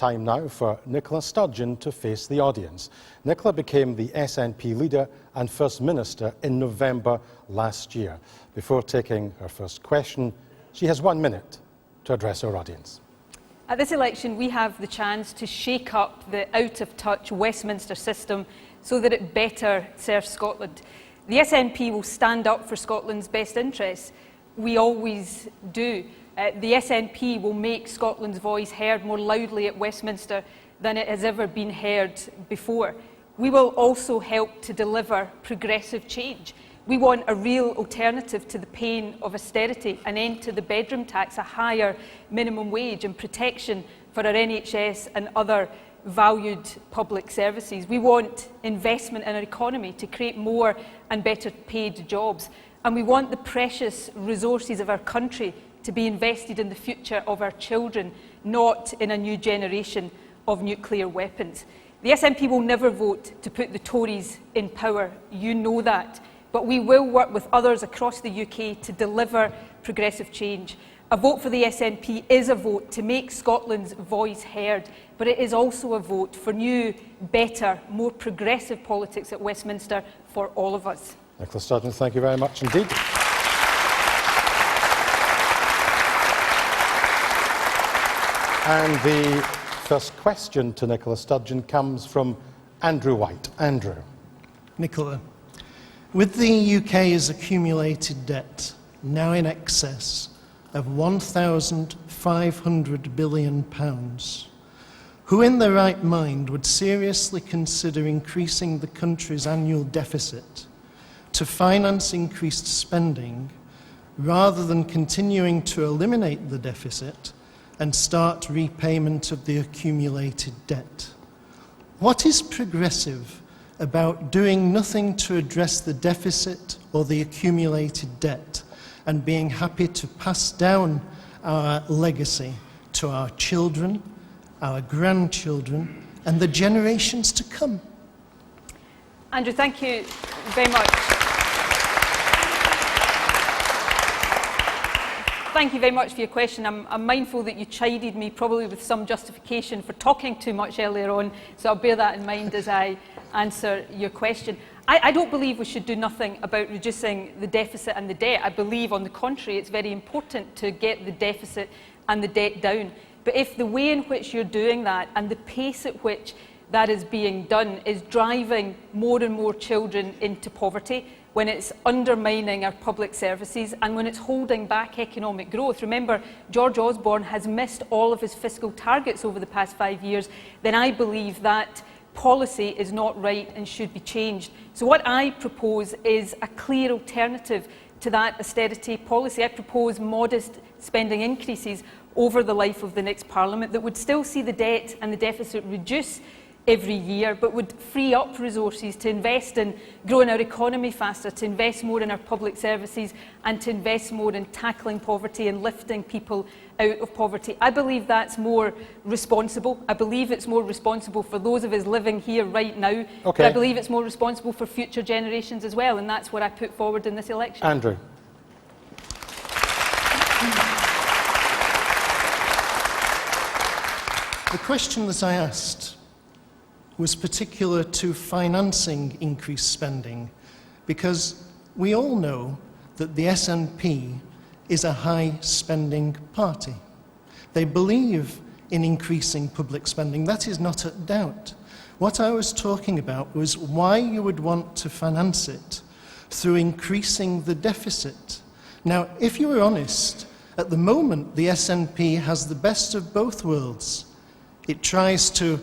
Time now for Nicola Sturgeon to face the audience. Nicola became the SNP leader and First Minister in November last year. Before taking her first question, she has 1 minute to address her audience. At this election, we have the chance to shake up the out-of-touch Westminster system so that it better serves Scotland. The SNP will stand up for Scotland's best interests. We always do. The SNP will make Scotland's voice heard more loudly at Westminster than it has ever been heard before. We will also help to deliver progressive change. We want a real alternative to the pain of austerity, an end to the bedroom tax, a higher minimum wage and protection for our NHS and other valued public services. We want investment in our economy to create more and better paid jobs. And we want the precious resources of our country to be invested in the future of our children, not in a new generation of nuclear weapons. The SNP will never vote to put the Tories in power. You know that. But we will work with others across the UK to deliver progressive change. A vote for the SNP is a vote to make Scotland's voice heard, but it is also a vote for new, better, more progressive politics at Westminster for all of us. Nicola Sturgeon, thank you very much indeed. And the first question to Nicola Sturgeon comes from Andrew White. Andrew. Nicola, with the UK's accumulated debt now in excess of £1,500 billion, who in their right mind would seriously consider increasing the country's annual deficit to finance increased spending rather than continuing to eliminate the deficit and start repayment of the accumulated debt? What is progressive about doing nothing to address the deficit or the accumulated debt and being happy to pass down our legacy to our children, our grandchildren, and the generations to come? Andrew, thank you very much. Thank you very much for your question. I'm mindful that you chided me, probably with some justification, for talking too much earlier on, so I'll bear that in mind as I answer your question. I don't believe we should do nothing about reducing the deficit and the debt. I believe, on the contrary, it's very important to get the deficit and the debt down. But if the way in which you're doing that and the pace at which that is being done is driving more and more children into poverty, when it's undermining our public services and when it's holding back economic growth. Remember, George Osborne has missed all of his fiscal targets over the past 5 years. Then I believe that policy is not right and should be changed. So what I propose is a clear alternative to that austerity policy. I propose modest spending increases over the life of the next Parliament that would still see the debt and the deficit reduce every year, but would free up resources to invest in growing our economy faster, to invest more in our public services, and to invest more in tackling poverty and lifting people out of poverty. I believe that's more responsible. I believe it's more responsible for those of us living here right now, but I believe it's more responsible for future generations as well, and that's what I put forward in this election. Andrew. The question that I asked was particular to financing increased spending, because we all know that the SNP is a high-spending party. They believe in increasing public spending. That is not a doubt. What I was talking about was why you would want to finance it through increasing the deficit. Now, if you were honest, at the moment the SNP has the best of both worlds. It tries to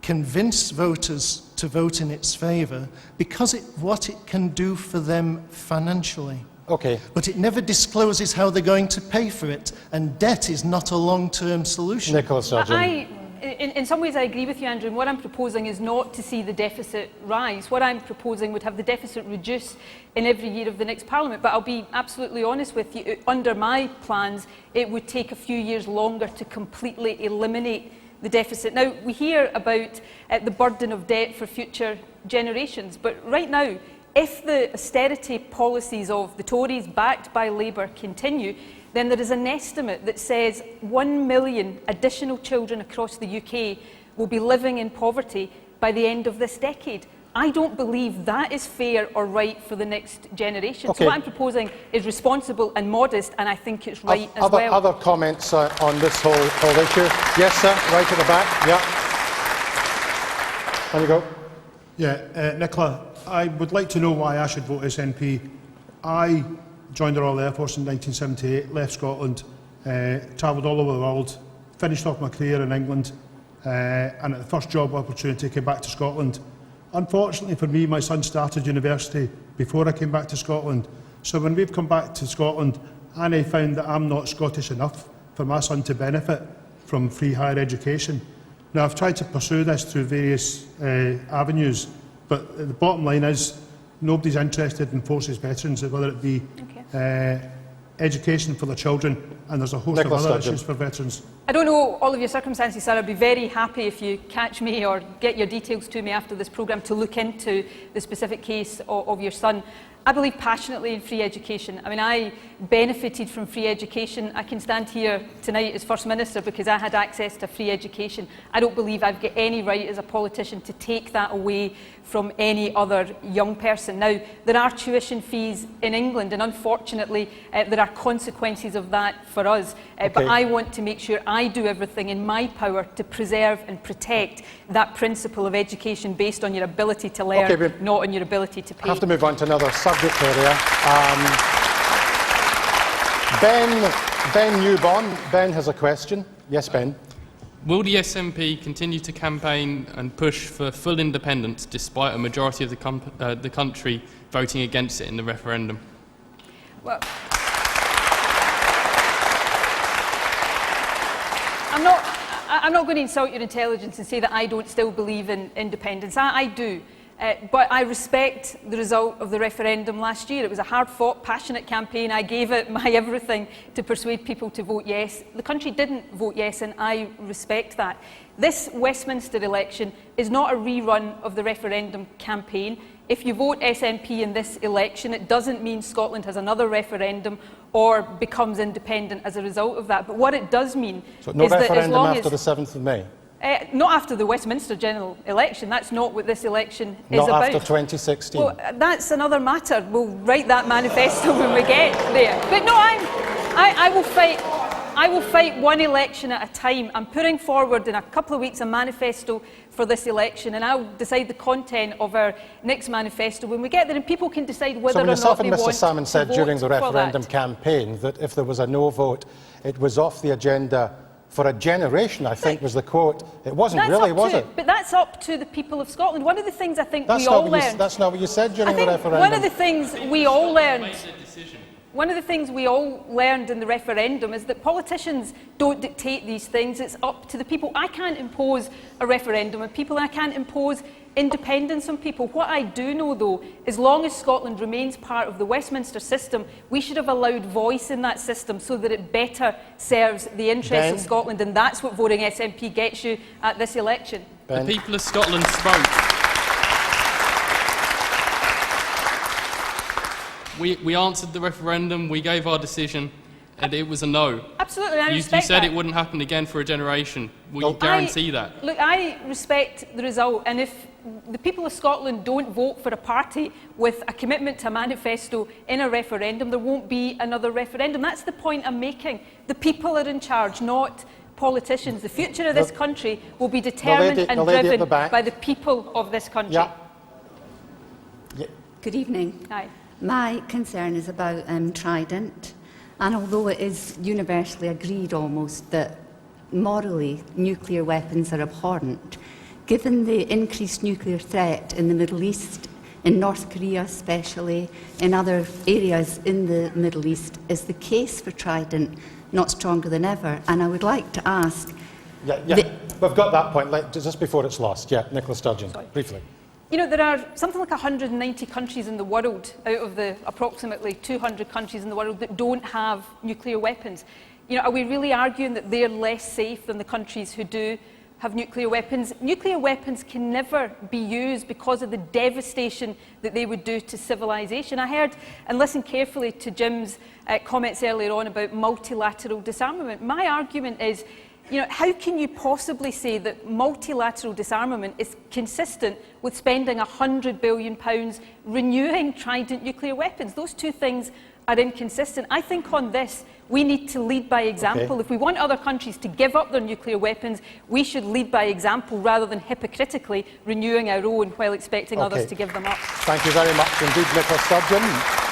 convince voters to vote in its favour because what it can do for them financially. But it never discloses how they're going to pay for it, and debt is not a long-term solution. Nicola Sturgeon. In some ways I agree with you, Andrew, and what I'm proposing is not to see the deficit rise. What I'm proposing would have the deficit reduce in every year of the next Parliament, but I'll be absolutely honest with you, under my plans it would take a few years longer to completely eliminate the deficit. Now, we hear about the burden of debt for future generations, but right now, if the austerity policies of the Tories, backed by Labour, continue, then there is an estimate that says 1 million additional children across the UK will be living in poverty by the end of this decade. I don't believe that is fair or right for the next generation. Okay. So what I'm proposing is responsible and modest, and I think it's right as well. Other comments on this whole issue? Yes, sir, right at the back. Yeah. On you go. Yeah, Nicola, I would like to know why I should vote SNP. I joined the Royal Air Force in 1978, left Scotland, travelled all over the world, finished off my career in England, and at the first job opportunity came back to Scotland. Unfortunately for me, my son started university before I came back to Scotland. So when we've come back to Scotland, and I found that I'm not Scottish enough for my son to benefit from free higher education. Now, I've tried to pursue this through various avenues, but the bottom line is nobody's interested in forces veterans, whether it be education for the children, and there's a host Nicola of other Sturgeon. issues for veterans. I don't know all of your circumstances, sir. I'd be very happy if you catch me or get your details to me after this programme to look into the specific case of your son. I believe passionately in free education. I mean, I benefited from free education. I can stand here tonight as First Minister because I had access to free education. I don't believe I've got any right as a politician to take that away from any other young person. Now, there are tuition fees in England, and unfortunately, there are consequences of that for us. But I want to make sure I do everything in my power to preserve and protect that principle of education based on your ability to learn, not on your ability to pay. I have to move on to another subject area. Ben Newborn. Ben has a question. Yes, Ben. Will the SNP continue to campaign and push for full independence despite a majority of the country voting against it in the referendum? Well, I'm not going to insult your intelligence and say that I don't still believe in independence. I do. But I respect the result of the referendum last year. It was a hard-fought, passionate campaign. I gave it my everything to persuade people to vote yes. The country didn't vote yes, and I respect that. This Westminster election is not a rerun of the referendum campaign. If you vote SNP in this election, it doesn't mean Scotland has another referendum or becomes independent as a result of that. But what it does mean is that as long after the 7th of May? Not after the Westminster general election. That's not what this election is about. Not after 2016? Well, that's another matter. We'll write that manifesto when we get there. But no, I will fight one election at a time. I'm putting forward in a couple of weeks a manifesto for this election, and I'll decide the content of our next manifesto when we get there, and people can decide whether or not they want to vote for that. So when yourself and Mr Salmon said during the referendum campaign that if there was a no vote, it was off the agenda for a generation, I think was the quote. It wasn't really, was it? But that's up to the people of Scotland. One of the things I think we all learned... That's not what you said during the referendum. One of the things we all learned... One of the things we all learned in the referendum is that politicians don't dictate these things. It's up to the people. I can't impose a referendum on people, and I can't impose independence on people. What I do know, though, as long as Scotland remains part of the Westminster system, we should have allowed voice in that system so that it better serves the interests of Scotland, and that's what voting SNP gets you at this election. The people of Scotland spoke. We answered the referendum, we gave our decision, and it was a no. Absolutely, I respect You said that. it wouldn't happen again for a generation. Will you guarantee that? Look, I respect the result, and if the people of Scotland don't vote for a party with a commitment to a manifesto in a referendum, there won't be another referendum. That's the point I'm making. The people are in charge, not politicians. The future of this country will be determined and driven by the people of this country. Yeah. Good evening. Hi. My concern is about Trident, and although it is universally agreed almost that morally nuclear weapons are abhorrent, given the increased nuclear threat in the Middle East, in North Korea especially, in other areas in the Middle East, is the case for Trident not stronger than ever? And I would like to ask... We've got that point, just before it's lost. Yeah, Nicola Sturgeon, briefly. You know, there are something like 190 countries in the world, out of the approximately 200 countries in the world, that don't have nuclear weapons. You know, are we really arguing that they're less safe than the countries who do? have nuclear weapons. Nuclear weapons can never be used because of the devastation that they would do to civilization. I heard and listened carefully to Jim's comments earlier on about multilateral disarmament. My argument is, how can you possibly say that multilateral disarmament is consistent with spending £100 billion renewing Trident nuclear weapons? Those two things are inconsistent. I think on this, we need to lead by example. Okay. If we want other countries to give up their nuclear weapons, we should lead by example rather than hypocritically renewing our own while expecting others to give them up. Thank you very much indeed, Nicola Sturgeon.